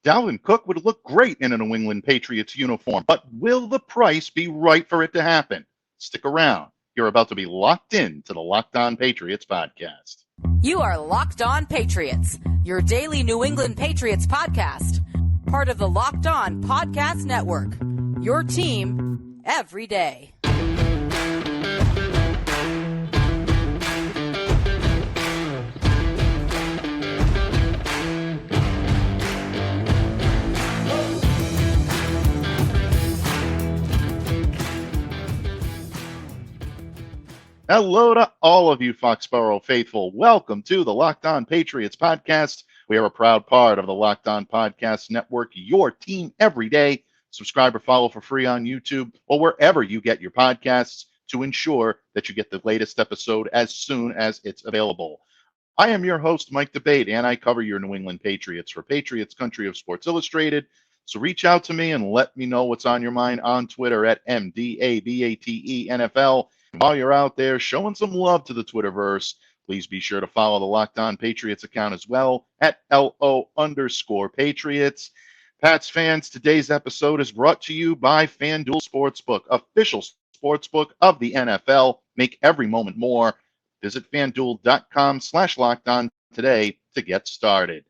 Dalvin Cook would look great in a New England Patriots uniform, but will the price be right for it to happen? Stick around. You're about to be locked in to the Locked On Patriots podcast. You are Locked On Patriots, your daily New England Patriots podcast. Part of the Locked On Podcast Network, your team every day. Hello to all of you Foxborough faithful. Welcome to the Locked On Patriots podcast. We are a proud part of the Locked On Podcast Network, your team every day. Subscribe or follow for free on YouTube or wherever you get your podcasts to ensure that you get the latest episode as soon as it's available. I am your host, Mike Debate, and I cover your New England Patriots for Patriots Country of Sports Illustrated. So reach out to me and let me know what's on your mind on Twitter at MDABATENFL. While you're out there showing some love to the Twitterverse, please be sure to follow the Locked On Patriots account as well at LO_Patriots. Pats fans, today's episode is brought to you by FanDuel Sportsbook, official sportsbook of the NFL. Make every moment more. Visit FanDuel.com/LockedOn today to get started.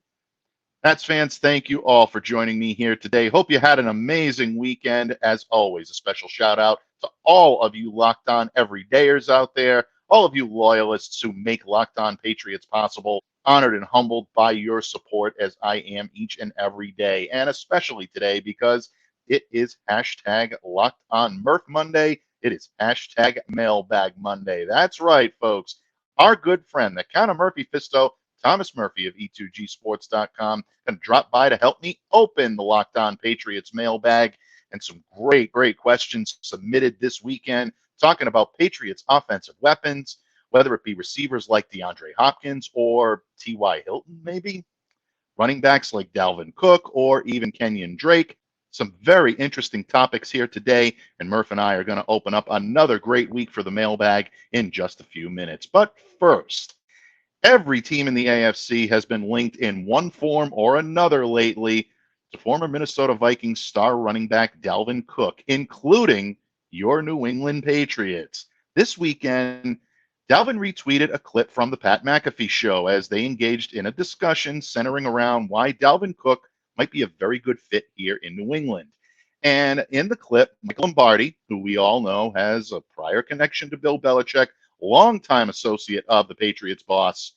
Pats fans, thank you all for joining me here today. Hope you had an amazing weekend. As always, a special shout out to all of you Locked On everydayers out there, all of you loyalists who make Locked On Patriots possible. Honored and humbled by your support as I am each and every day, and especially today because it is hashtag Locked On Murph Monday. It is hashtag Mailbag Monday. That's right, folks. Our good friend, the Count of Murphy Fisto, Thomas Murphy of E2Gsports.com, going to drop by to help me open the Locked On Patriots mailbag, and some great questions submitted this weekend talking about Patriots offensive weapons, whether it be receivers like DeAndre Hopkins or T.Y. Hilton, maybe, running backs like Dalvin Cook or even Kenyan Drake. Some very interesting topics here today, and Murph and I are going to open up another great week for the mailbag in just a few minutes. But first, every team in the AFC has been linked in one form or another lately to former Minnesota Vikings star running back Dalvin Cook, including your New England Patriots. This weekend, Dalvin retweeted a clip from the Pat McAfee show as they engaged in a discussion centering around why Dalvin Cook might be a very good fit here in New England. And in the clip, Mike Lombardi, who we all know has a prior connection to Bill Belichick, longtime associate of the Patriots boss,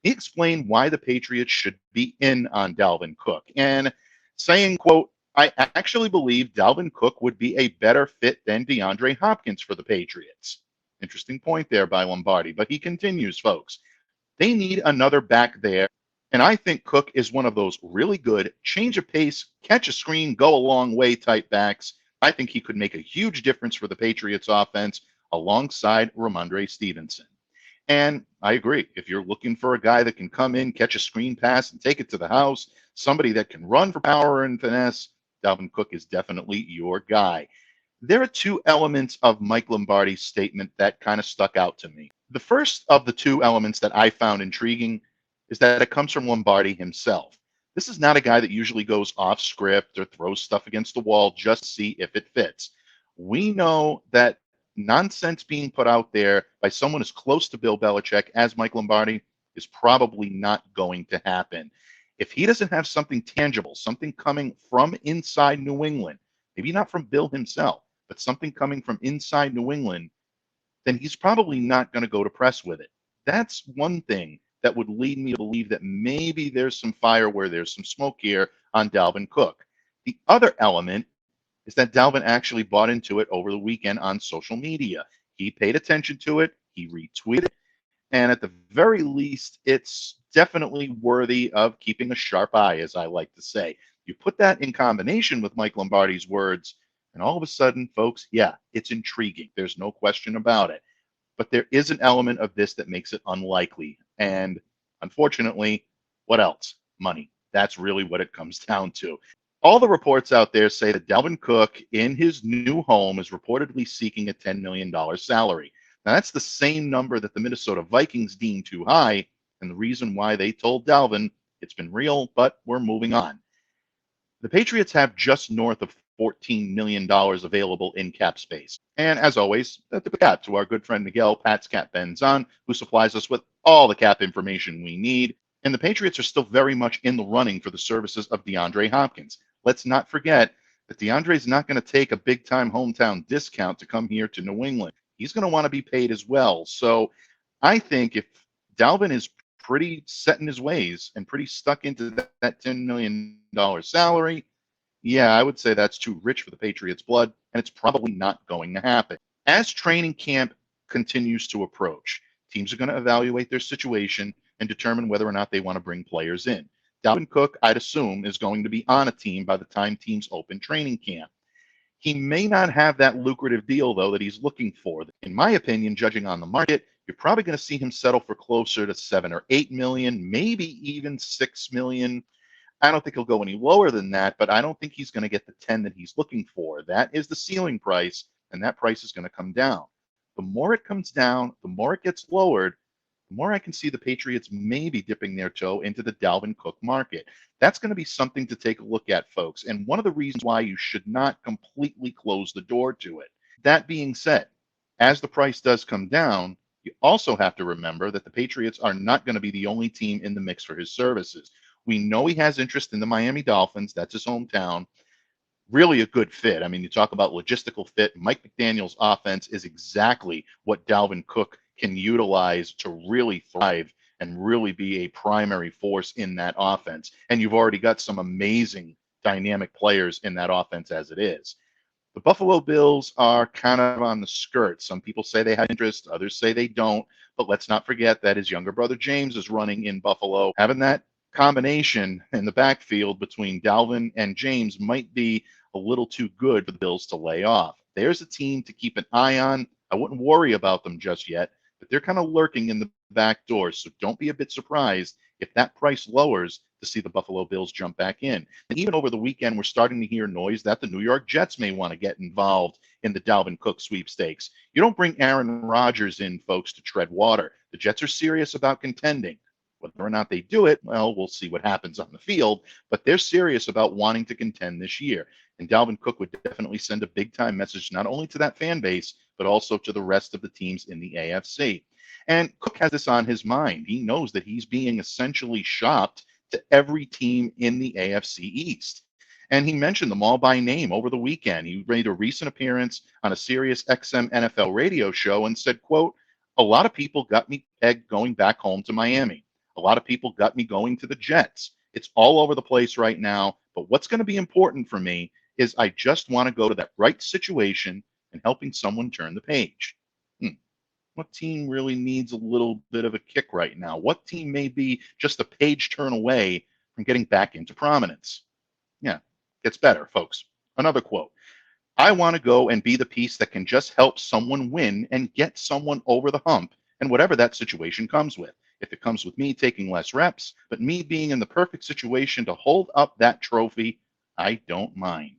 he explained why the Patriots should be in on Dalvin Cook, and saying, quote, "I actually believe Dalvin Cook would be a better fit than DeAndre Hopkins for the Patriots." Interesting point there by Lombardi, but he continues, folks. They need another back there, and I think Cook is one of those really good change of pace, catch a screen, go a long way type backs. I think he could make a huge difference for the Patriots offense alongside Rhamondre Stevenson. And I agree. If you're looking for a guy that can come in, catch a screen pass, and take it to the house, somebody that can run for power and finesse, Dalvin Cook is definitely your guy. There are two elements of Mike Lombardi's statement that kind of stuck out to me. The first of the two elements that I found intriguing is that it comes from Lombardi himself. This is not a guy that usually goes off script or throws stuff against the wall just to see if it fits. We know that nonsense being put out there by someone as close to Bill Belichick as Mike Lombardi is probably not going to happen. If he doesn't have something tangible, something coming from inside New England, maybe not from Bill himself, but something coming from inside New England, then he's probably not going to go to press with it. That's one thing that would lead me to believe that maybe there's some fire where there's some smoke here on Dalvin Cook. The other element is that Dalvin actually bought into it over the weekend on social media. He paid attention to it. He retweeted it. And at the very least, it's definitely worthy of keeping a sharp eye, as I like to say. You put that in combination with Mike Lombardi's words, and all of a sudden, folks, yeah, it's intriguing. There's no question about it. But there is an element of this that makes it unlikely. And unfortunately, what else? Money. That's really what it comes down to. All the reports out there say that Dalvin Cook in his new home is reportedly seeking a $10 million salary. Now, that's the same number that the Minnesota Vikings deemed too high, and the reason why they told Dalvin it's been real, but we're moving on. The Patriots have just north of $14 million available in cap space. And as always, at the cap to our good friend Miguel Pat's Cap Benzon, who supplies us with all the cap information we need. And the Patriots are still very much in the running for the services of DeAndre Hopkins. Let's not forget that DeAndre is not going to take a big time hometown discount to come here to New England. He's going to want to be paid as well. So I think if Dalvin is pretty set in his ways and pretty stuck into that $10 million salary, yeah, I would say that's too rich for the Patriots' blood, and it's probably not going to happen. As training camp continues to approach, teams are going to evaluate their situation and determine whether or not they want to bring players in. Dalvin Cook, I'd assume, is going to be on a team by the time teams open training camp. He may not have that lucrative deal, though, that he's looking for. In my opinion, judging on the market, you're probably going to see him settle for closer to 7 or 8 million, maybe even 6 million. I don't think he'll go any lower than that, but I don't think he's going to get the 10 that he's looking for. That is the ceiling price, and that price is going to come down. The more it comes down, the more it gets lowered, the more I can see the Patriots maybe dipping their toe into the Dalvin Cook market. That's going to be something to take a look at, folks, and one of the reasons why you should not completely close the door to it. That being said, as the price does come down, you also have to remember that the Patriots are not going to be the only team in the mix for his services. We know he has interest in the Miami Dolphins. That's his hometown. Really a good fit. I mean, you talk about logistical fit. Mike McDaniel's offense is exactly what Dalvin Cook can utilize to really thrive and really be a primary force in that offense. And you've already got some amazing dynamic players in that offense as it is. The Buffalo Bills are kind of on the skirt. Some people say they have interest, others say they don't. But let's not forget that his younger brother James is running in Buffalo. Having that combination in the backfield between Dalvin and James might be a little too good for the Bills to lay off. There's a team to keep an eye on. I wouldn't worry about them just yet, but they're kind of lurking in the back door. So don't be a bit surprised if that price lowers to see the Buffalo Bills jump back in. And even over the weekend, we're starting to hear noise that the New York Jets may want to get involved in the Dalvin Cook sweepstakes. You don't bring Aaron Rodgers in, folks, to tread water. The Jets are serious about contending. Whether or not they do it, well, we'll see what happens on the field, but they're serious about wanting to contend this year. And Dalvin Cook would definitely send a big-time message not only to that fan base, but also to the rest of the teams in the AFC. And Cook has this on his mind. He knows that he's being essentially shopped to every team in the AFC East. And he mentioned them all by name over the weekend. He made a recent appearance on a Sirius XM NFL radio show and said, quote, "A lot of people got me pegged going back home to Miami. A lot of people got me going to the Jets. It's all over the place right now. But what's going to be important for me is I just want to go to that right situation and helping someone turn the page." What team really needs a little bit of a kick right now? What team may be just a page turn away from getting back into prominence? Yeah, gets better, folks. Another quote. "I want to go and be the piece that can just help someone win and get someone over the hump, and whatever that situation comes with. If it comes with me taking less reps, but me being in the perfect situation to hold up that trophy, I don't mind."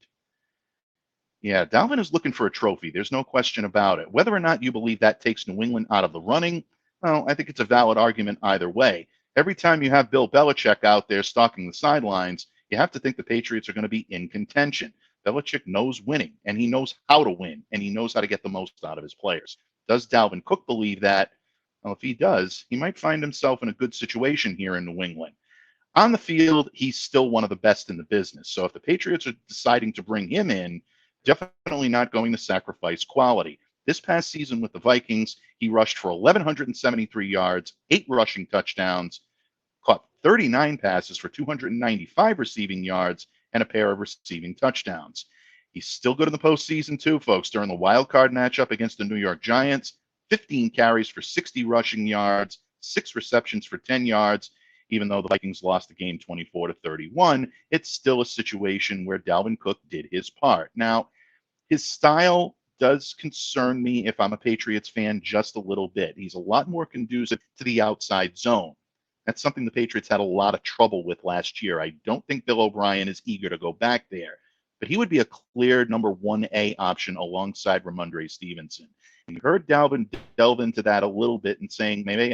Yeah, Dalvin is looking for a trophy. There's no question about it. Whether or not you believe that takes New England out of the running, well, I think it's a valid argument either way. Every time you have Bill Belichick out there stalking the sidelines, you have to think the Patriots are going to be in contention. Belichick knows winning, and he knows how to win, and he knows how to get the most out of his players. Does Dalvin Cook believe that? Well, if he does, he might find himself in a good situation here in New England. On the field, he's still one of the best in the business. So if the Patriots are deciding to bring him in, definitely not going to sacrifice quality. This past season with the Vikings, he rushed for 1,173 yards, 8 rushing touchdowns, caught 39 passes for 295 receiving yards, and a pair of receiving touchdowns. He's still good in the postseason too, folks. During the wild card matchup against the New York Giants, 15 carries for 60 rushing yards, 6 receptions for 10 yards. Even though the Vikings lost the game 24-31, it's still a situation where Dalvin Cook did his part. Now, his style does concern me if I'm a Patriots fan just a little bit. He's a lot more conducive to the outside zone. That's something the Patriots had a lot of trouble with last year. I don't think Bill O'Brien is eager to go back there, but he would be a clear number 1A option alongside Rhamondre Stevenson. And you heard Dalvin delve into that a little bit and saying maybe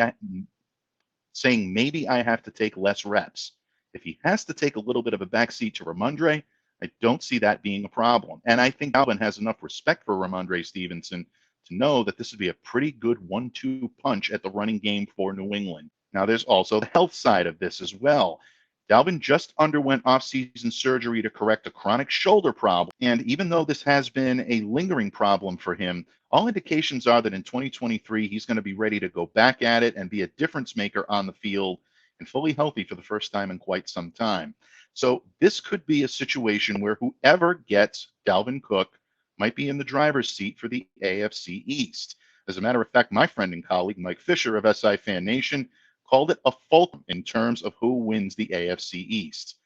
I have to take less reps. If he has to take a little bit of a backseat to Rhamondre, I don't see that being a problem. And I think Dalvin has enough respect for Rhamondre Stevenson to know that this would be a pretty good 1-2 punch at the running game for New England. Now, there's also the health side of this as well. Dalvin just underwent off-season surgery to correct a chronic shoulder problem. And even though this has been a lingering problem for him, all indications are that in 2023, he's going to be ready to go back at it and be a difference maker on the field and fully healthy for the first time in quite some time. So this could be a situation where whoever gets Dalvin Cook might be in the driver's seat for the AFC East. As a matter of fact, my friend and colleague Mike Fisher of SI Fan Nation called it a fulcrum in terms of who wins the AFC East.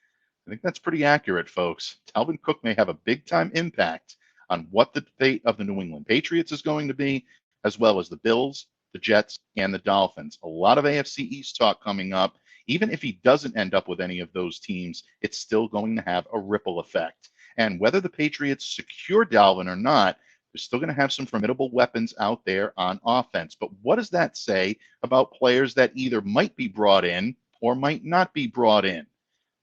I think that's pretty accurate, folks. Dalvin Cook may have a big-time impact on what the fate of the New England Patriots is going to be, as well as the Bills, the Jets, and the Dolphins. A lot of AFC East talk coming up. Even if he doesn't end up with any of those teams, it's still going to have a ripple effect. And whether the Patriots secure Dalvin or not, they're still going to have some formidable weapons out there on offense. But what does that say about players that either might be brought in or might not be brought in?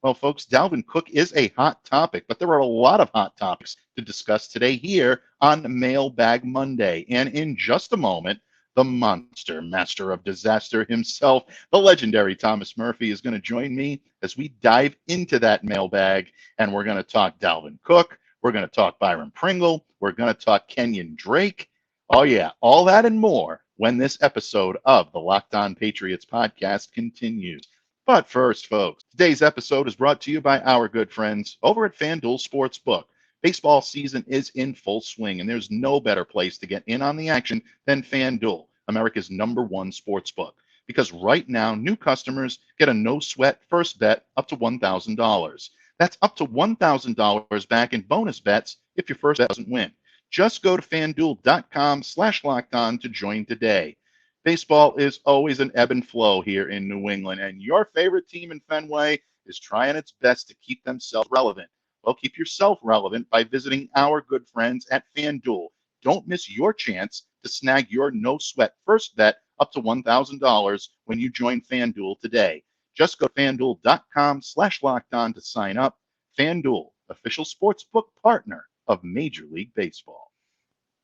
Well, folks, Dalvin Cook is a hot topic, but there are a lot of hot topics to discuss today here on Mailbag Monday. And in just a moment, the monster master of disaster himself, the legendary Thomas Murphy, is going to join me as we dive into that mailbag. And we're going to talk Dalvin Cook. We're going to talk Byron Pringle. We're going to talk Kenyan Drake. Oh, yeah, all that and more when this episode of the Locked On Patriots podcast continues. But first, folks, today's episode is brought to you by our good friends over at FanDuel Sportsbook. Baseball season is in full swing, and there's no better place to get in on the action than FanDuel, America's #1 sportsbook. Because right now, new customers get a no-sweat first bet up to $1,000. That's up to $1,000 back in bonus bets if your first bet doesn't win. Just go to FanDuel.com/lockedon to join today. Baseball is always an ebb and flow here in New England, and your favorite team in Fenway is trying its best to keep themselves relevant. Well, keep yourself relevant by visiting our good friends at FanDuel. Don't miss your chance to snag your no-sweat first bet up to $1,000 when you join FanDuel today. Just go to FanDuel.com/lockedon to sign up. FanDuel, official sportsbook partner of Major League Baseball.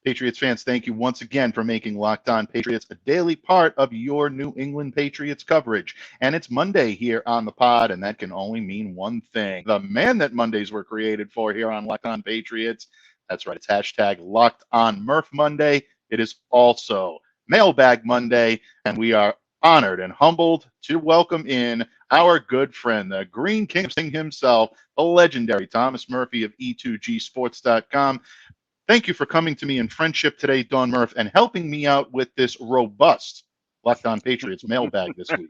Patriots fans, thank you once again for making Locked On Patriots a daily part of your New England Patriots coverage. And it's Monday here on the pod, and that can only mean one thing. The man that Mondays were created for here on Locked On Patriots. That's right, it's hashtag Locked On Murph Monday. It is also Mailbag Monday, and we are honored and humbled to welcome in our good friend, the Green King of Sing himself, the legendary Thomas Murphy of E2GSports.com. Thank you for coming to me in friendship today, Don Murph, and helping me out with this robust Locked On Patriots mailbag this week.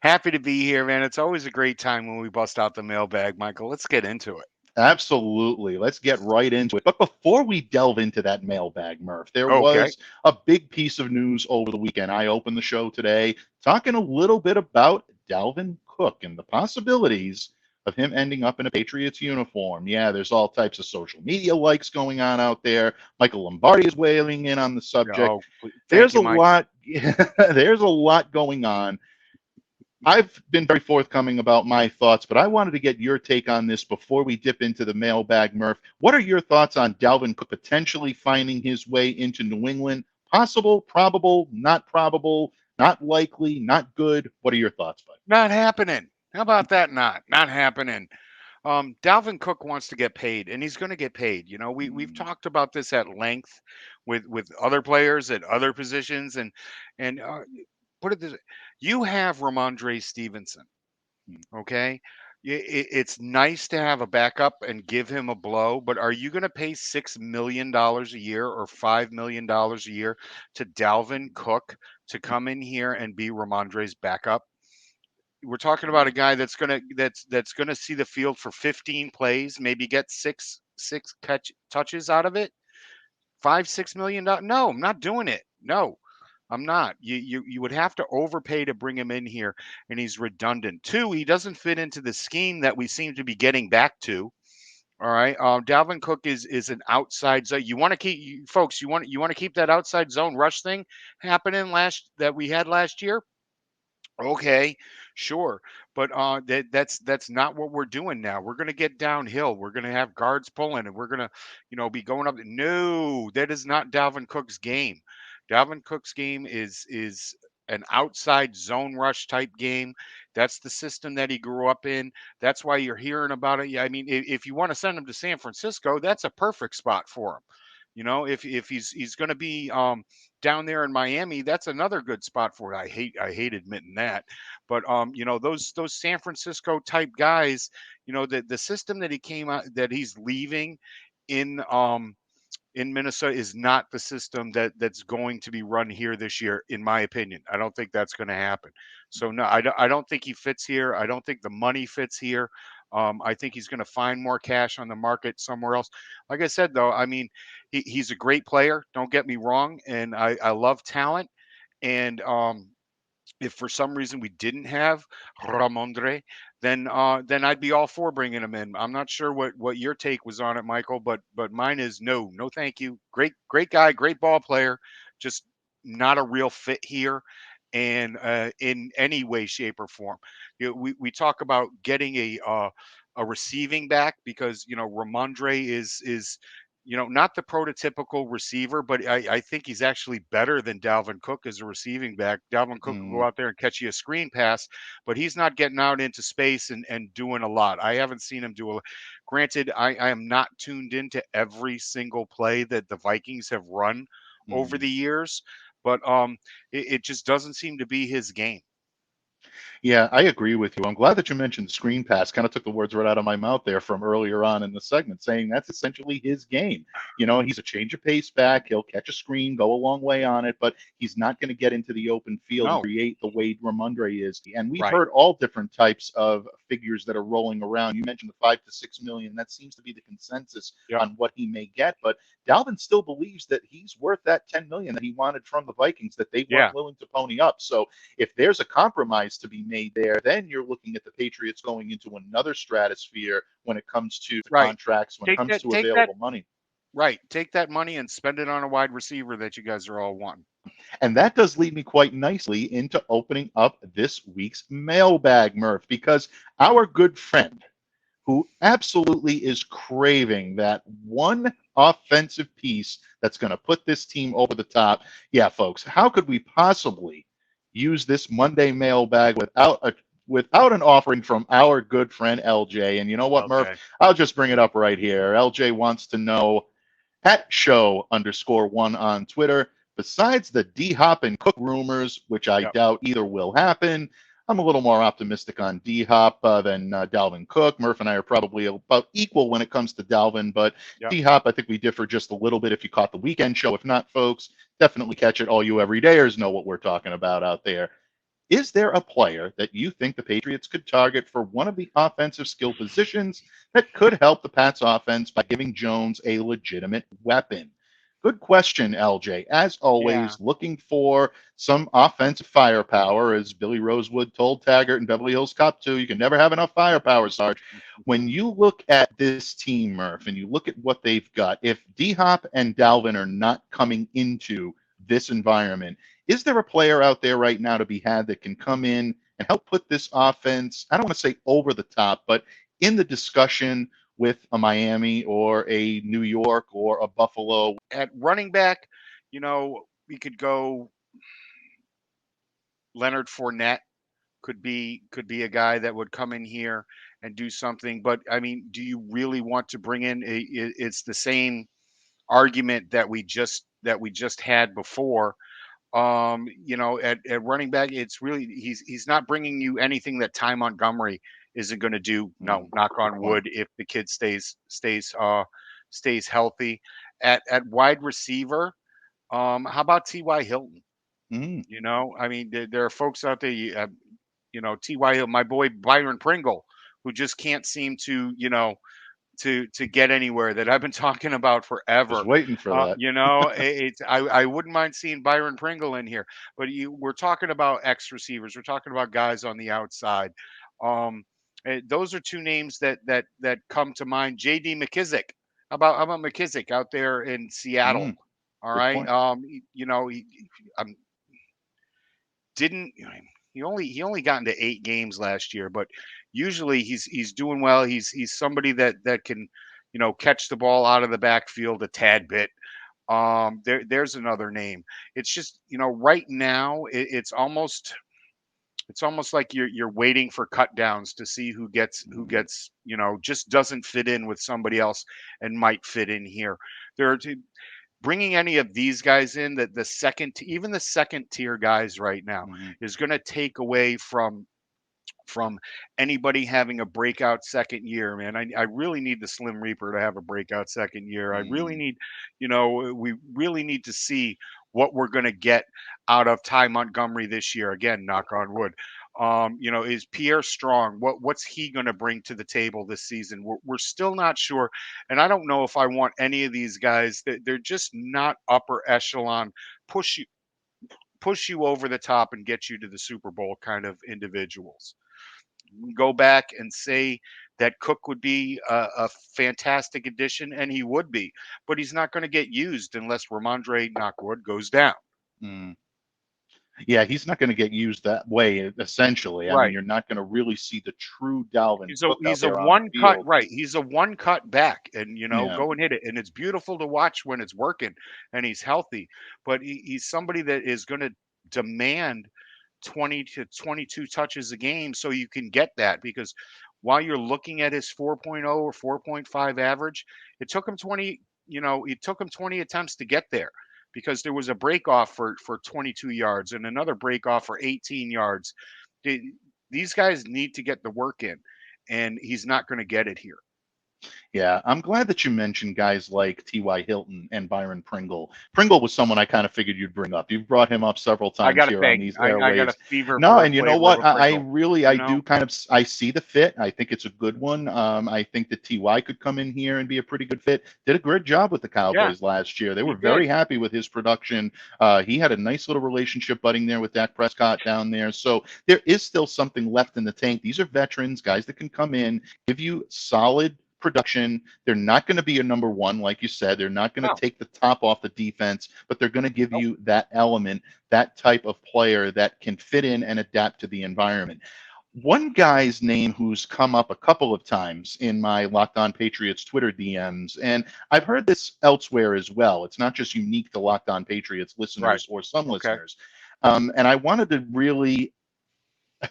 Happy to be here, man. It's always a great time when we bust out the mailbag, Michael. Let's get into it. Absolutely. Let's get right into it. But before we delve into that mailbag, Murph, there was a big piece of news over the weekend. I opened the show today talking a little bit about Dalvin Cook and the possibilities of him ending up in a Patriots uniform. Yeah, there's all types of social media likes going on out there. Michael Lombardi is weighing in on the subject. There's a lot. There's a lot going on. I've been very forthcoming about my thoughts, but I wanted to get your take on this before we dip into the mailbag, Murph. What are your thoughts on Dalvin Cook potentially finding his way into New England? Possible, probable, not likely, not good. What are your thoughts, bud? Not happening. How about that? Not happening. Dalvin Cook wants to get paid, and he's going to get paid. You know, we've talked about this at length with other players at other positions, and put it this: you have Rhamondre Stevenson. Okay, it's nice to have a backup and give him a blow, but are you going to pay $6 million a year or $5 million a year to Dalvin Cook to come in here and be Rhamondre's backup? We're talking about a guy that's gonna see the field for 15 plays, maybe get six touches out of it. $5-6 million. No, I'm not doing it. No, I'm not. You would have to overpay to bring him in here, and he's redundant. 2, he doesn't fit into the scheme that we seem to be getting back to. All right, Dalvin Cook is an outside zone. You want to keep folks. You want to keep that outside zone rush thing happening that we had last year. Okay, sure. But that's not what we're doing now. We're going to get downhill. We're going to have guards pulling, and we're going to, be going up. No, that is not Dalvin Cook's game. Dalvin Cook's game is an outside zone rush type game. That's the system that he grew up in. That's why you're hearing about it. Yeah, I mean, if you want to send him to San Francisco, that's a perfect spot for him. If he's going to be down there in Miami, that's another good spot for it. I hate admitting that, but those San Francisco type guys, the system that he came out that he's leaving in Minnesota is not the system that's going to be run here this year, in my opinion. I don't think that's going to happen. So no, I don't think he fits here. I don't think the money fits here. I think he's going to find more cash on the market somewhere else. Like I said, though, I mean, he's a great player. Don't get me wrong, and I love talent. And if for some reason we didn't have Rhamondre, then I'd be all for bringing him in. I'm not sure what your take was on it, Michael, but mine is no, thank you. Great guy, great ball player, just not a real fit here, and in any way, shape, or form. We talk about getting a receiving back because Rhamondre is not the prototypical receiver, but I think he's actually better than Dalvin Cook as a receiving back. Dalvin Cook will go out there and catch you a screen pass, but he's not getting out into space and doing a lot. I haven't seen him do a. Granted, I am not tuned into every single play that the Vikings have run over the years, but it just doesn't seem to be his game. Yeah, I agree with you. I'm glad that you mentioned screen pass. Kind of took the words right out of my mouth there from earlier on in the segment, saying that's essentially his game. He's a change of pace back. He'll catch a screen, go a long way on it, but he's not going to get into the open field and No, create the way Rhamondre is. And we've right. heard all different types of figures that are rolling around. You mentioned the 5 to 6 million. That seems to be the consensus Yep. on what he may get. But Dalvin still believes that he's worth that 10 million that he wanted from the Vikings that they Yeah. weren't willing to pony up. So if there's a compromise to be made there, then you're looking at the Patriots going into another stratosphere when it comes to Right. contracts, when it Take comes that. to Take that. available money. Right. Take that money and spend it on a wide receiver that you guys are all wanting. And that does lead me quite nicely into opening up this week's mailbag, Murph, because our good friend, who absolutely is craving that one offensive piece that's going to put this team over the top. Yeah, folks, how could we possibly use this Monday mailbag without an offering from our good friend LJ? And you know what, Murph? Okay. I'll just bring it up right here. LJ wants to know at show_1 on Twitter. Besides the D-Hop and Cook rumors, which I Yep. doubt either will happen, I'm a little more optimistic on D-Hop than Dalvin Cook. Murph and I are probably about equal when it comes to Dalvin, but Yep. D-Hop, I think we differ just a little bit if you caught the weekend show. If not, folks, definitely catch it. All you everydayers know what we're talking about out there. Is there a player that you think the Patriots could target for one of the offensive skill positions that could help the Pats offense by giving Jones a legitimate weapon? Good question, LJ. As Yeah. always, looking for some offensive firepower, as Billy Rosewood told Taggart in Beverly Hills Cop 2, you can never have enough firepower, Sarge. When you look at this team, Murph, and you look at what they've got, if D-Hop and Dalvin are not coming into this environment, is there a player out there right now to be had that can come in and help put this offense, I don't want to say over the top, but in the discussion with a Miami or a New York or a Buffalo? At running back, we could go Leonard Fournette could be a guy that would come in here and do something. But I mean, do you really want to bring in it's the same argument that we just had before. At running back, it's really he's not bringing you anything that Ty Montgomery isn't going to do. No, knock Good on point. wood, if the kid stays healthy. At wide receiver, how about T.Y. Hilton? Mm, I mean, there are folks out there, T.Y. Hilton, my boy Byron Pringle, who just can't seem to get anywhere, that I've been talking about just forever. waiting for that. I wouldn't mind seeing Byron Pringle in here, but we're talking about X receivers. We're talking about guys on the outside. Those are two names that come to mind. J.D. McKissick. How about McKissick out there in Seattle? Mm, All good right. point. He didn't. He only got into 8 games last year, but usually he's doing well. He's somebody that can, catch the ball out of the backfield a tad bit. There's another name. It's just, right now it's almost like you're waiting for cut downs to see who gets, just doesn't fit in with somebody else and might fit in here. There are bringing any of these guys in, that even the second tier guys right now Mhm. is going to take away from anybody having a breakout second year, man. I really need the Slim Reaper to have a breakout second year. I really Mm. need, we really need to see what we're going to get out of Ty Montgomery this year. Again, knock on wood. Is Pierre Strong? What's he going to bring to the table this season? We're still not sure, and I don't know if I want any of these guys. They're just not upper echelon, push you over the top and get you to the Super Bowl kind of individuals. Go back and say that Cook would be a fantastic addition, and he would be, but he's not going to get used unless Rhamondre Knockwood goes down. Mm. Yeah, he's not going to get used that way, essentially. I mean, Right. you're not going to really see the true Dalvin He's Cook out a there on the one cut, field. right. He's a one cut back, and Yeah. go and hit it. And it's beautiful to watch when it's working and he's healthy. But he's somebody that is going to demand 20 to 22 touches a game so you can get that, because while you're looking at his 4.0 or 4.5 average, it took him 20 attempts to get there, because there was a break off for 22 yards and another break off for 18 yards. These guys need to get the work in, and he's not going to get it here. Yeah, I'm glad that you mentioned guys like T.Y. Hilton and Byron Pringle. Pringle was someone I kind of figured you'd bring up. You've brought him up several I times got a here on thing. these I got a airwaves. fever No, for the and you know flavor of what? a I Pringle. really, I do kind of, I see the fit. I think it's a good one. I think that T.Y. could come in here and be a pretty good fit. Did a great job with the Yeah, Cowboys last year. They he were very did. happy with his production. He had a nice little relationship budding there with Dak Prescott down there. So there is still something left in the tank. These are veterans, guys that can come in, give you solid production. They're not going to be a number one, like you said. They're not going to No, take the top off the defense, but they're going to give nope. you that element, that type of player that can fit in and adapt to the environment. One guy's name who's come up a couple of times in my Locked On Patriots Twitter DMs, and I've heard this elsewhere as well. It's not just unique to Locked On Patriots Right. listeners or some Okay. listeners. And I wanted to really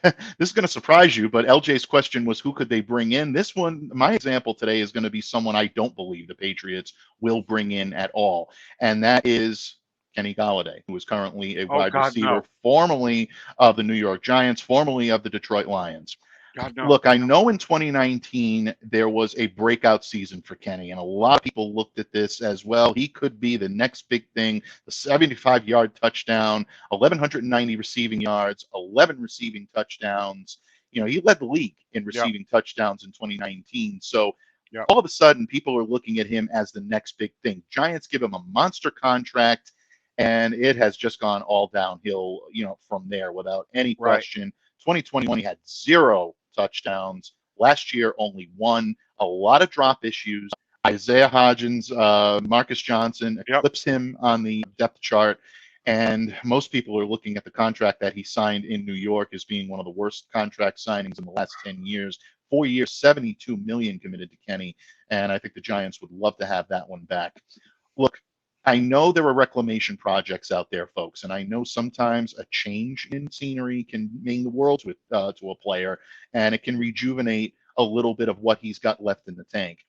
this is going to surprise you, but LJ's question was who could they bring in? This one, my example today is going to be someone I don't believe the Patriots will bring in at all, and that is Kenny Golladay, who is currently a Oh wide God, receiver, no. formerly of the New York Giants, formerly of the Detroit Lions. God, no. Look, I know in 2019 there was a breakout season for Kenny, and a lot of people looked at this as well. He could be the next big thing, the 75-yard touchdown, 1,190 receiving yards, 11 receiving touchdowns. He led the league in Yep. receiving touchdowns in 2019. So Yep. all of a sudden, people are looking at him as the next big thing. Giants give him a monster contract, and it has just gone all downhill, from there without any Right. question. 2021, he had 0 touchdowns. Last year, only 1. A lot of drop issues. Isaiah Hodgins, Marcus Johnson Yep. eclipsed him on the depth chart. And most people are looking at the contract that he signed in New York as being one of the worst contract signings in the last 10 years. 4 years, $72 million committed to Kenny. And I think the Giants would love to have that one back. Look, I know there are reclamation projects out there, folks, and I know sometimes a change in scenery can mean the world to a player, and it can rejuvenate a little bit of what he's got left in the tank.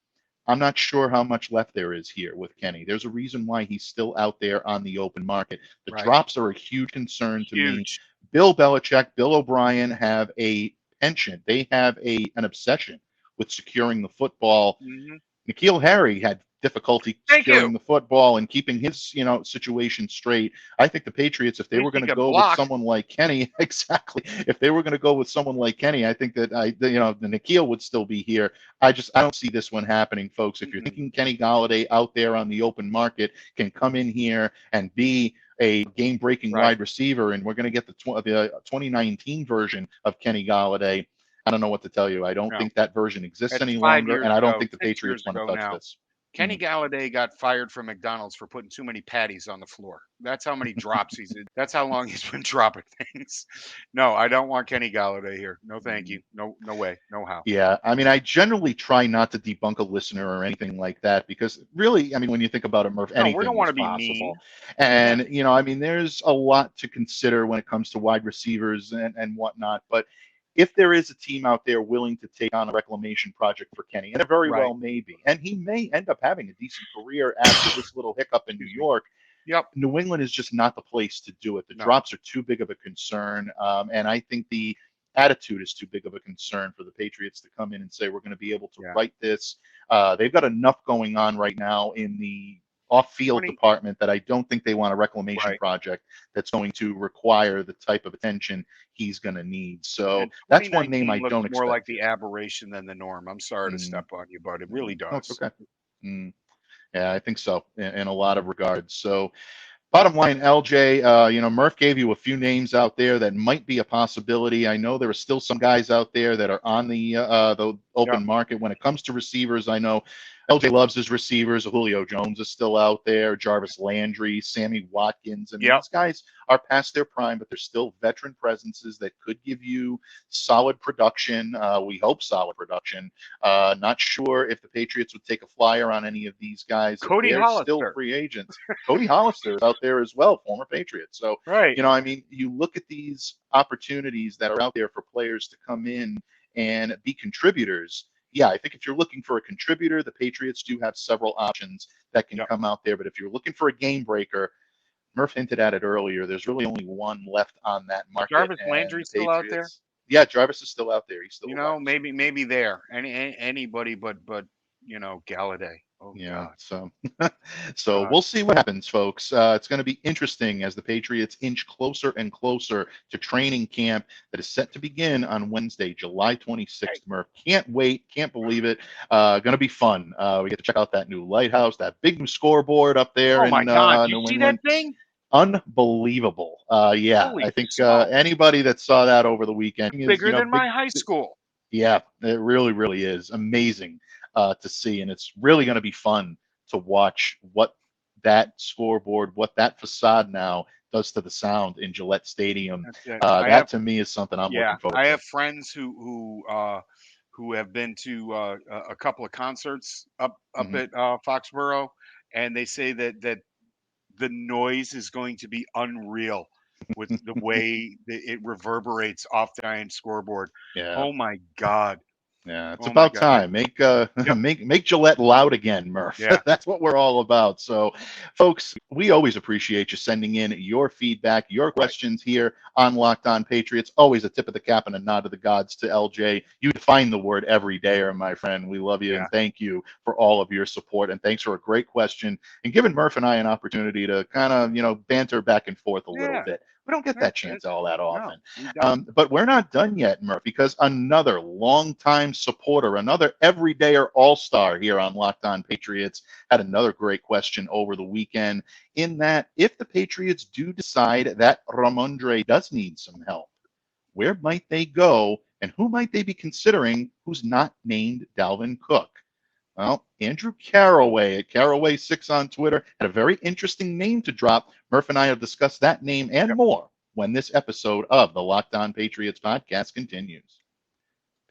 I'm not sure how much left there is here with Kenny. There's a reason why he's still out there on the open market. The Right. drops are a huge concern to me. Huge. Bill Belichick, Bill O'Brien have a penchant. They have an obsession with securing the football. Mhm. N'Keal Harry had difficulty Thank securing you. the football and keeping his, situation strate. I think the Patriots, if At they least were he going to can go with block. someone like Kenny, exactly. If they were going to go with someone like Kenny, I think that the N'Keal would still be here. I don't see this one happening, folks. If you're Mm-mm. thinking Kenny Golladay out there on the open market can come in here and be a game-breaking Right. wide receiver, and we're going to get the 2019 version of Kenny Golladay, I don't know what to tell you. I don't No. think that version exists That's any 5 longer, years and I don't ago, think the 6 years Patriots want to ago touch now. this. Kenny Golladay got fired from McDonald's for putting too many patties on the floor. That's how many drops that's how long he's been dropping things. No, I don't want Kenny Golladay here. No, thank you. No way. No how. Yeah, I mean, I generally try not to debunk a listener or anything like that because really, I mean, when you think about it, Murph, No, we don't anything want is to be possible. mean. And, I mean, there's a lot to consider when it comes to wide receivers and whatnot. But if there is a team out there willing to take on a reclamation project for Kenny, and it very well may be, and he may end up having a decent career after this little hiccup in New York, Yep. New England is just not the place to do it. The drops are too big of a concern. And I think the attitude is too big of a concern for the Patriots to come in and say, we're going to be able to right this. They've got enough going on right now in the off-field department that I don't think they want a reclamation project that's going to require the type of attention he's going to need. So that's one name I don't expect. More like the aberration than the norm. I'm sorry to step on you, but it really does. No, it's okay. Yeah, I think so in a lot of regards. So bottom line, LJ, Murph gave you a few names out there that might be a possibility. I know there are still some guys out there that are on the open market. When it comes to receivers, I know LJ loves his receivers. Julio Jones is still out there. Jarvis Landry, Sammy Watkins. I mean, these guys are past their prime, but they're still veteran presences that could give you solid production. We hope solid production. Not sure if the Patriots would take a flyer on any of these guys. Cody They're Hollister. still free agents. Cody Hollister is out there as well, former Patriot. So, I mean, you look at these opportunities that are out there for players to come in and be contributors. Yeah, I think if you're looking for a contributor, the Patriots do have several options that can come out there. But if you're looking for a game breaker, Murph hinted at it earlier, there's really only one left on that market. Jarvis Landry's still out there? Yeah, Jarvis is still out there. He's still maybe there. Anybody but Golladay. Oh, yeah. God. So we'll see what happens, folks. It's going to be interesting as the Patriots inch closer and closer to training camp that is set to begin on Wednesday, July 26th. Murph, can't wait. Can't believe it. Going to be fun. We get to check out that new lighthouse, that big new scoreboard up there. Oh, my God. New You see England. that thing? Unbelievable. Yeah, Holy I think anybody that saw that over the weekend is bigger than my high school. Yeah, it really, really is amazing to see, and it's really going to be fun to watch what that scoreboard, what that facade now does to the sound in Gillette Stadium. That to me is something I'm looking forward to. I have friends who have been to a couple of concerts up at Foxborough, and they say that the noise is going to be unreal with the way it reverberates off the giant scoreboard. Yeah. Oh my God. Yeah, it's about time. Make Gillette loud again, Murph. Yeah. That's what we're all about. So, folks, we always appreciate you sending in your feedback, your questions here on Locked On Patriots. Always a tip of the cap and a nod to the gods to LJ. You define the word every day, my friend. We love you and thank you for all of your support. And thanks for a great question and giving Murph and I an opportunity to kind of, banter back and forth a little bit. We don't get that chance all that often. No, but we're not done yet, Murph, because another longtime supporter, another everydayer all-star here on Locked On Patriots had another great question over the weekend in that if the Patriots do decide that Rhamondre does need some help, where might they go and who might they be considering who's not named Dalvin Cook? Well, Andrew Caraway at Caraway6 on Twitter had a very interesting name to drop. Murph and I have discussed that name and more when this episode of the Locked On Patriots podcast continues.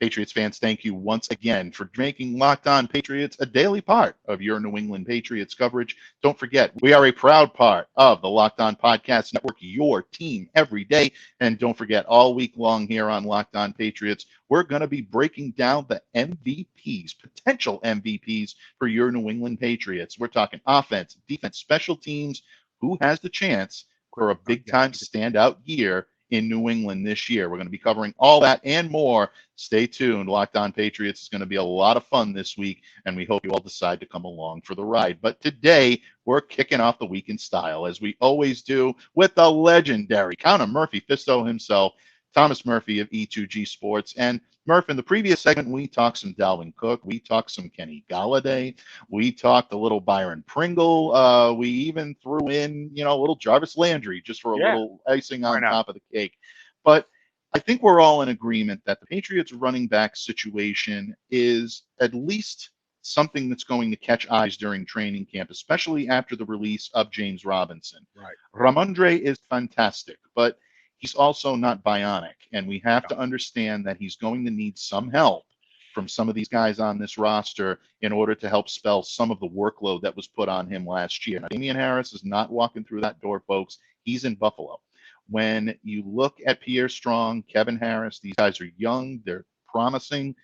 Patriots fans, thank you once again for making Locked On Patriots a daily part of your New England Patriots coverage. Don't forget, we are a proud part of the Locked On Podcast Network, your team every day. And don't forget, all week long here on Locked On Patriots, we're going to be breaking down the MVPs, potential MVPs for your New England Patriots. We're talking offense, defense, special teams. Who has the chance for a big-time standout year in New England this year? We're going to be covering all that and more. Stay tuned. Locked On Patriots is going to be a lot of fun this week, and we hope you all decide to come along for the ride. But today, we're kicking off the week in style, as we always do, with the legendary Count of Murphy Fisto himself, Thomas Murphy of E2G Sports. And Murph, in the previous segment, we talked some Dalvin Cook. We talked some Kenny Golladay. We talked a little Byron Pringle. We even threw in, a little Jarvis Landry just for a little icing on top of the cake. But I think we're all in agreement that the Patriots running back situation is at least something that's going to catch eyes during training camp, especially after the release of James Robinson. Right. Rhamondre is fantastic, but he's also not bionic, and we have to understand that he's going to need some help from some of these guys on this roster in order to help spell some of the workload that was put on him last year. Now, Damian Harris is not walking through that door, folks. He's in Buffalo. When you look at Pierre Strong, Kevin Harris, these guys are young, they're promising,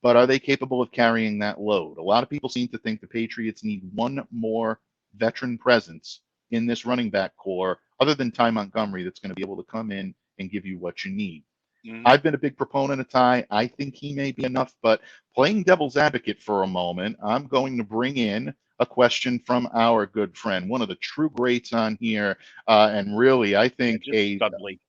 but are they capable of carrying that load? A lot of people seem to think the Patriots need one more veteran presence in this running back core other than Ty Montgomery that's going to be able to come in and give you what you need. I've been a big proponent of Ty. I think he may be enough, but playing devil's advocate for a moment, I'm going to bring in a question from our good friend, one of the true greats on here, and really, I think Studley.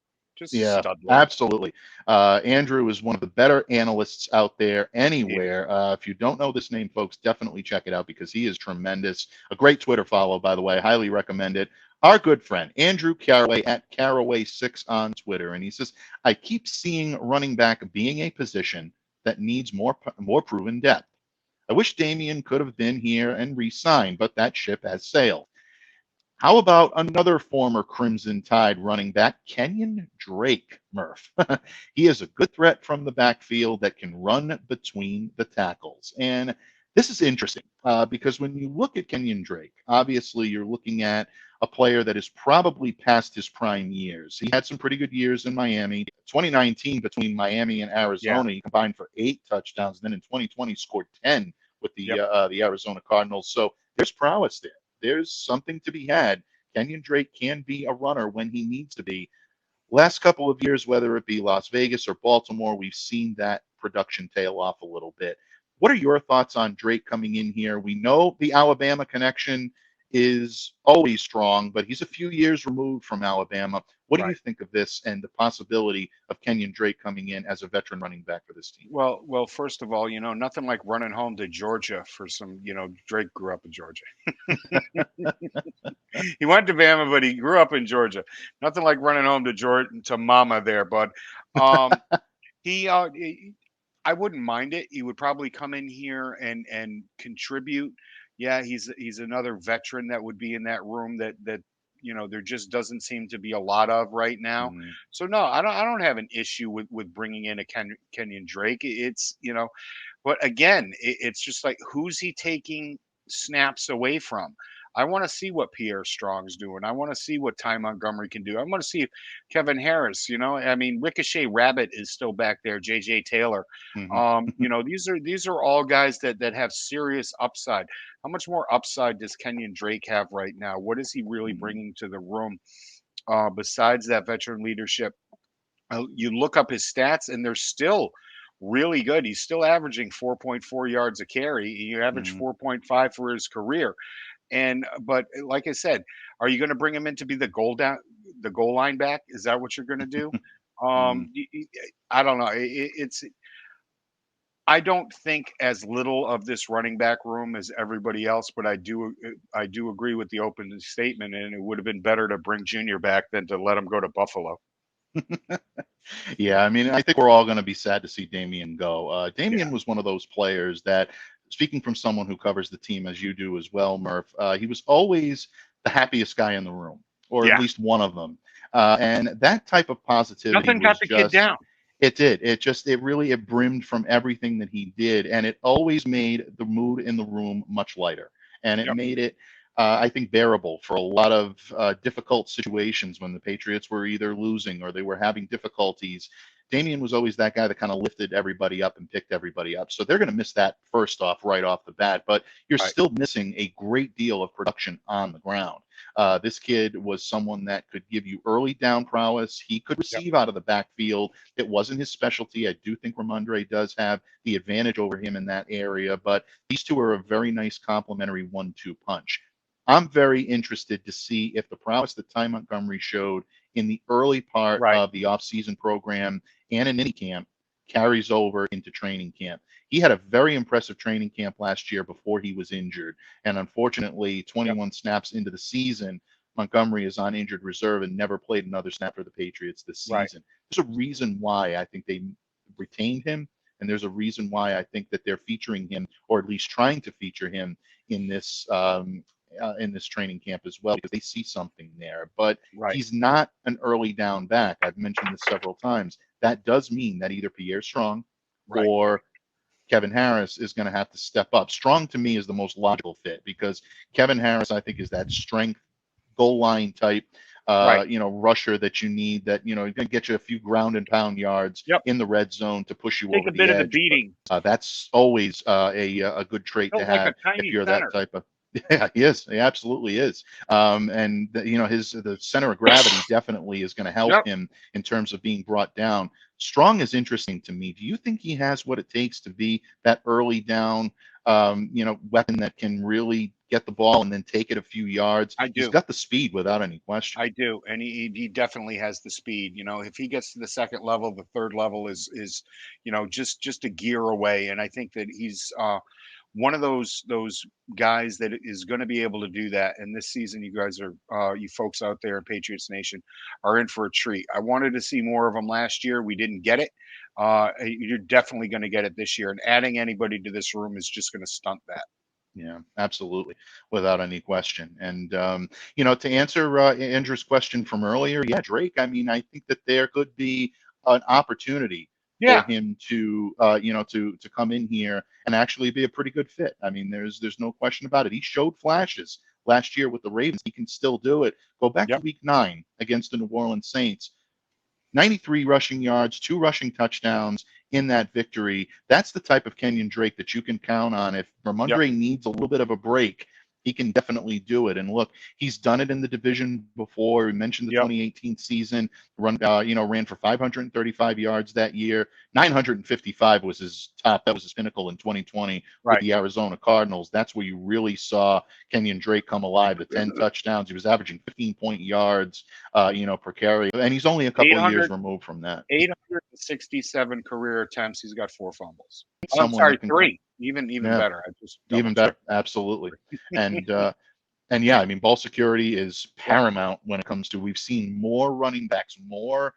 Yeah, Studley. absolutely. Andrew is one of the better analysts out there anywhere. If you don't know this name, folks, definitely check it out because he is tremendous. A great Twitter follow, by the way. Highly recommend it. Our good friend, Andrew Caraway at Caraway6 on Twitter. And he says, I keep seeing running back being a position that needs more proven depth. I wish Damian could have been here and re-signed, but that ship has sailed. How about another former Crimson Tide running back, Kenyan Drake, Murph? He is a good threat from the backfield that can run between the tackles. And this is interesting because when you look at Kenyan Drake, obviously you're looking at a player that is probably past his prime years. He had some pretty good years in Miami. 2019 between Miami and Arizona, he combined for 8 touchdowns. Then in 2020 scored 10 with the Arizona Cardinals. So there's prowess there. There's something to be had. Kenyan Drake can be a runner when he needs to be. Last couple of years, whether it be Las Vegas or Baltimore, we've seen that production tail off a little bit. What are your thoughts on Drake coming in here? We know the Alabama connection is always strong, but he's a few years removed from Alabama. What do you think of this and the possibility of Kenyan Drake coming in as a veteran running back for this team? Well, first of all, nothing like running home to Georgia for some, Drake grew up in Georgia. He went to Bama, but he grew up in Georgia. Nothing like running home to mama there, but I wouldn't mind it. He would probably come in here and contribute. Yeah, he's another veteran that would be in that room that there just doesn't seem to be a lot of right now. Mhm. So no, I don't have an issue with bringing in a Kenyan Drake. It's but again, it's just like who's he taking snaps away from? I want to see what Pierre Strong's doing. I want to see what Ty Montgomery can do. I want to see Kevin Harris. I mean, Ricochet Rabbit is still back there. J.J. Taylor. Mhm. These are all guys that have serious upside. How much more upside does Kenyan Drake have right now? What is he really bringing to the room besides that veteran leadership? You look up his stats, and they're still really good. He's still averaging 4.4 yards a carry. He averaged 4.5 for his career. But like I said, are you going to bring him in to be the goal line back? Is that what you're going to do? I don't know. I don't think as little of this running back room as everybody else, but I do agree with the open statement, and it would have been better to bring Junior back than to let him go to Buffalo. Yeah, I mean, I think we're all going to be sad to see Damian go. Damian was one of those players that, speaking from someone who covers the team as you do as well, Murph, he was always the happiest guy in the room, or at least one of them. And that type of positivity Nothing got the kid down. It did. It brimmed from everything that he did. And it always made the mood in the room much lighter. And it made it, I think, bearable for a lot of difficult situations when the Patriots were either losing or they were having difficulties. Damian was always that guy that kind of lifted everybody up and picked everybody up. So they're going to miss that first off, right off the bat. But you're still missing a great deal of production on the ground. This kid was someone that could give you early down prowess. He could receive out of the backfield. It wasn't his specialty. I do think Rhamondre does have the advantage over him in that area. But these two are a very nice complementary 1-2 punch. I'm very interested to see if the prowess that Ty Montgomery showed in the early part of the offseason program and in minicamp carries over into training camp. He had a very impressive training camp last year before he was injured. And unfortunately, 21 snaps into the season, Montgomery is on injured reserve and never played another snap for the Patriots this season. There's a reason why I think they retained him. And there's a reason why I think that they're featuring him, or at least trying to feature him in this training camp as well, because they see something there. But Right. he's not an early down back. I've mentioned this several times. That does mean that either Pierre Strong Right. or Kevin Harris is going to have to step up. Strong to me is the most logical fit, because Kevin Harris, I think, is that strength goal line type, Right. rusher that you need, that, going to get you a few ground and pound yards Yep. in the red zone to push you Take over a bit the of the edge. beating. That's always a good trait to Built like a have if tiny you're center. that type of. Yeah, he is. He absolutely is. And the center of gravity definitely is going to help Yep. him in terms of being brought down. Strong is interesting to me. Do you think he has what it takes to be that early down, weapon that can really get the ball and then take it a few yards? I He's do. got the speed without any question. I do, and he definitely has the speed. If he gets to the second level, the third level is just a gear away. And I think that he's one of those guys that is going to be able to do that. And this season, you guys are you folks out there in Patriots Nation are in for a treat. I wanted to see more of him last year. We didn't get it. You're definitely going to get it this year. And adding anybody to this room is just going to stunt that. Yeah, absolutely, without any question. And to answer Andrew's question from earlier, yeah, Drake. I mean, I think that there could be an opportunity for Yeah. him to to come in here and actually be a pretty good fit. I mean, there's no question about it. He showed flashes last year with the Ravens. He can still do it. Go back to Yep. Week 9 against the New Orleans Saints. 93 rushing yards, 2 rushing touchdowns in that victory. That's the type of Kenyan Drake that you can count on. If Yep. Rhamondre needs a little bit of a break, he can definitely do it. And look, he's done it in the division before. We mentioned the Yep. 2018 season, ran for 535 yards that year. 955 was his top. That was his pinnacle in 2020 with Right. the Arizona Cardinals. That's where you really saw Kenyan Drake come alive. The 10 touchdowns. He was averaging 15-point yards, per carry. And he's only a couple of years removed from that. 867 career attempts. He's got 4 fumbles. Oh, I'm Someone sorry, that can 3. Even Yeah. better. I just Even better. Absolutely. And yeah, I mean, ball security is paramount when it comes to. We've seen more running backs, more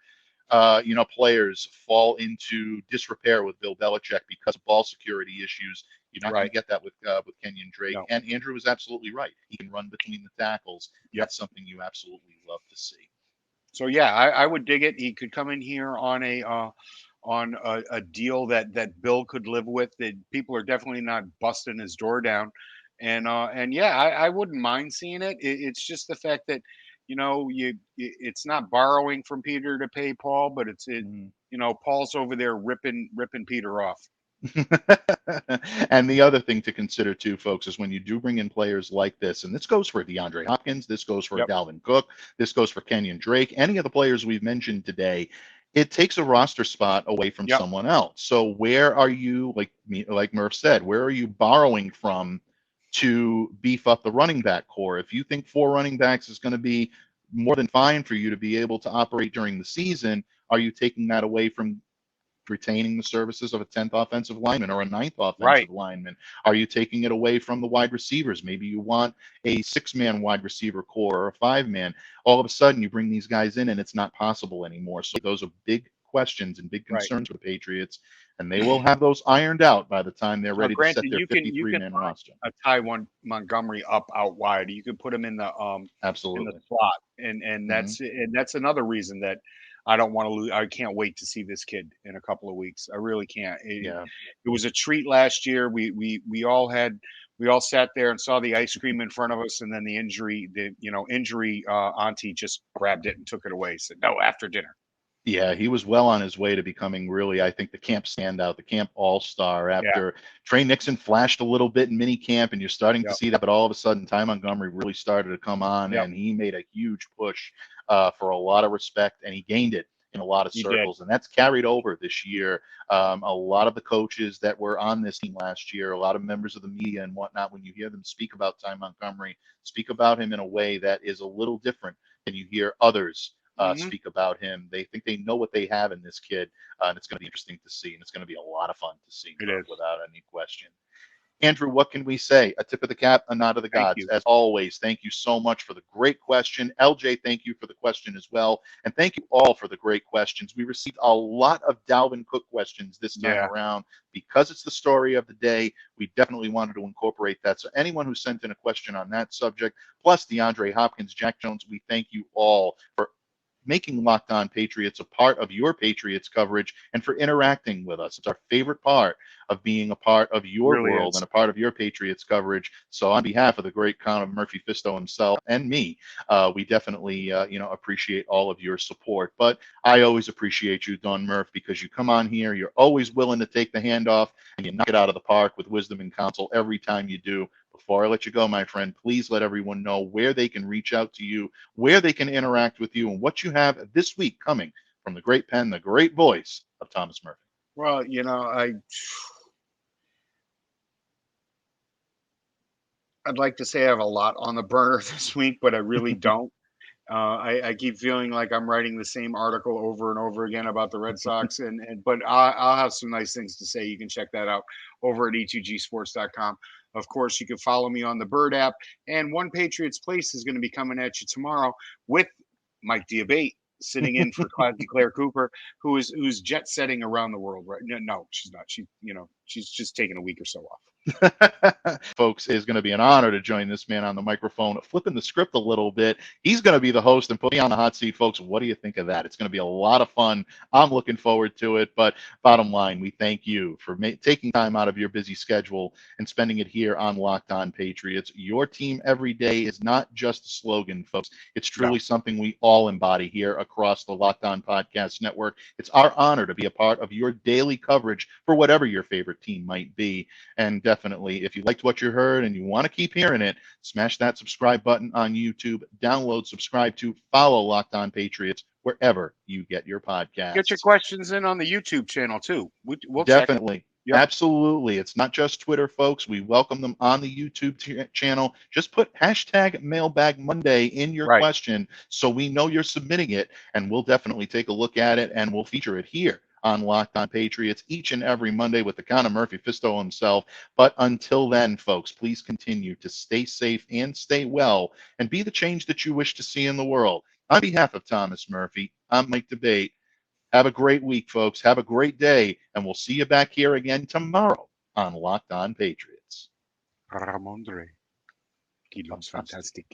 players fall into disrepair with Bill Belichick because of ball security issues. You're not going Right. to get that with Kenyan Drake. No. And Andrew is absolutely right. He can run between the tackles. Yep. That's something you absolutely love to see. So yeah, I would dig it. He could come in here on a deal that Bill could live with. That people are definitely not busting his door down, and yeah, I wouldn't mind seeing it. It's just the fact that it's not borrowing from Peter to pay Paul, but Paul's over there ripping Peter off. And the other thing to consider too, folks, is when you do bring in players like this, and this goes for DeAndre Hopkins, this goes for Yep. Dalvin Cook, this goes for Kenyan Drake, any of the players we've mentioned today, it takes a roster spot away from Yep. someone else. So where are you, like Murph said, where are you borrowing from to beef up the running back core? If you think 4 running backs is going to be more than fine for you to be able to operate during the season, are you taking that away from retaining the services of a 10th offensive lineman or a 9th offensive Right. lineman? Are you taking it away from the wide receivers? Maybe you want a 6-man wide receiver core or a 5-man. All of a sudden, you bring these guys in and it's not possible anymore. So those are big questions and big concerns for the Patriots, and they will have those ironed out by the time they're ready to set their 53-man roster. A Ty Montgomery up out wide. You could put him in the Absolutely. in the slot, and that's another reason that I don't want to lose. I can't wait to see this kid in a couple of weeks. I really can't. It was a treat last year. We all sat there and saw the ice cream in front of us, and then the injury auntie just grabbed it and took it away. Said no, after dinner. Yeah, he was well on his way to becoming really, I think, the camp standout, the camp all-star after Trey Nixon flashed a little bit in mini camp, and you're starting to see that, but all of a sudden, Ty Montgomery really started to come on, and he made a huge push for a lot of respect, and he gained it in a lot of circles, and that's carried over this year. A lot of the coaches that were on this team last year, a lot of members of the media and whatnot, when you hear them speak about Ty Montgomery, speak about him in a way that is a little different than you hear others speak about him. They think they know what they have in this kid, and it's going to be interesting to see, and it's going to be a lot of fun to see, without any question. Andrew, what can we say? A tip of the cap, a nod of the Thank gods. you. As always, thank you so much for the great question. LJ, thank you for the question as well. And thank you all for the great questions. We received a lot of Dalvin Cook questions this time Yeah. around. Because it's the story of the day, we definitely wanted to incorporate that. So anyone who sent in a question on that subject, plus DeAndre Hopkins, Jack Jones, we thank you all for making Locked On Patriots a part of your Patriots coverage and for interacting with us. It's our favorite part of being a part of your Really world is. and a part of your Patriots coverage. So on behalf of the great Count of Murphy Fisto himself and me, we definitely, appreciate all of your support. But I always appreciate you, Don Murph, because you come on here, you're always willing to take the handoff and you knock it out of the park with wisdom and counsel every time you do. Before I let you go, my friend, please let everyone know where they can reach out to you, where they can interact with you, and what you have this week coming from the great pen, the great voice of Thomas Murphy. Well, I'd like to say I have a lot on the burner this week, but I really don't. I keep feeling like I'm writing the same article over and over again about the Red Sox, but I'll have some nice things to say. You can check that out over at e2gsports.com. Of course, you can follow me on the Bird app, and One Patriots Place is going to be coming at you tomorrow with Mike Diabate sitting in for Claire Cooper, who's jet setting around the world right now. No, she's not. She's just taking a week or so off. Folks, it is going to be an honor to join this man on the microphone, flipping the script a little bit. He's going to be the host and put me on the hot seat, folks. What do you think of that? It's going to be a lot of fun. I'm looking forward to it. But bottom line, we thank you for taking time out of your busy schedule and spending it here on Locked On Patriots. Your team every day is not just a slogan, folks. It's truly something we all embody here across the Locked On Podcast Network. It's our honor to be a part of your daily coverage for whatever your favorite team might be. And definitely, if you liked what you heard and you want to keep hearing it, smash that subscribe button on YouTube, download, subscribe to, follow Locked On Patriots wherever you get your podcasts. Get your questions in on the YouTube channel, too. We'll definitely. Check it. Yep. Absolutely. It's not just Twitter, folks. We welcome them on the YouTube channel. Just put hashtag Mailbag Monday in your question so we know you're submitting it, and we'll definitely take a look at it, and we'll feature it here on Locked On Patriots each and every Monday with the Count of Murphy Fisto himself. But until then, folks, please continue to stay safe and stay well and be the change that you wish to see in the world. On behalf of Thomas Murphy, I'm Mike Debate. Have a great week, folks. Have a great day, and we'll see you back here again tomorrow on Locked On Patriots. Rhamondre. Fantastic.